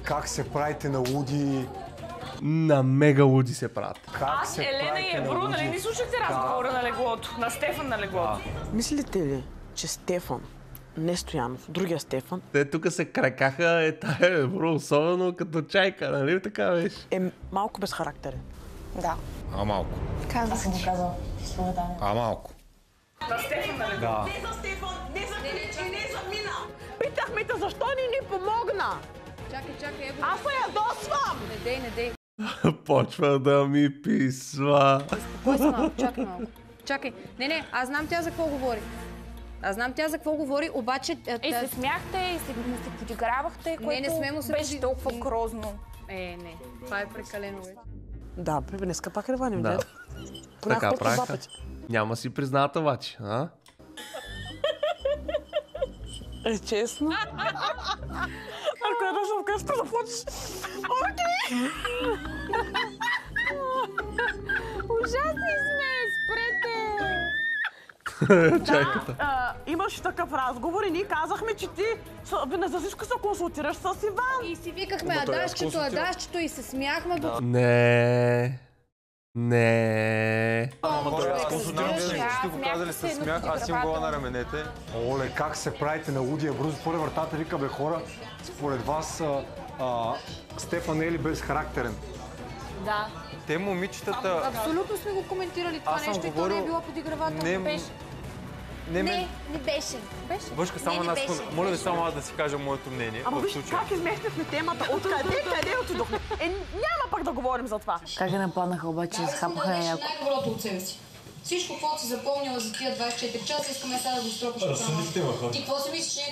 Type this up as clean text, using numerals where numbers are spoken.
как се правите на луди? На мега луди се правят. Аз, Елена и Евро, нали не слушате разговора на леглото? На Стефан на леглото? Мислите ли, че Стефан, не Стоянов, другия Стефан, Те тук се кракаха, тая бро, особено като чайка, нали така беше? е малко безхарактерен? Да. А малко. Аз съм го казал. А малко. На Стефан на леглото? Да. Не за Стефан, не за Мина! Питахме те защо ни помогна! Чакай, Ево. Аз се ядосвам! Не дей. Почва да ми писва. Кой си малко? Чакай малко. Чакай. Не, аз знам тя за какво говори. Обаче... И се смяхте, и се подигравахте, което не сме му се беше толкова грозно. Не. Това е прекалено вече. Да, днеска пак реваним, Да. Така правиха. Няма си призната обаче, а? Е, честно. Ако я държа вкъщи, да почеш. Окей! Ужасни сме, спрете! Чайката. Имаш такъв разговор и ние казахме, че ти за всичко се консултираш с Иван. И си викахме Адашчето и се смяхме. Не. Аз консултирам, че ти го казали с смях, аз им гола на раменете. Оле, как се правите на луди? Евро затворя вратата, вика, бе хора, според вас Стефан е ли безхарактерен? Да. Те момичетата... Абсолютно сме го коментирали това нещо и то не е било подигравателно. Беше. Не беше. Въшка, само една секунда. Моля ви само аз да си кажа моето мнение. Ама виж как изместихме темата. Къде отидохме? Няма пак да говорим за това. Как я нападнаха обаче, изхапаха я яко. Най-доброто от себе си. Всичко, което си запомнила за тия 24 часа, искаме сега да го стропаш по камък. Ти какво си мислиш,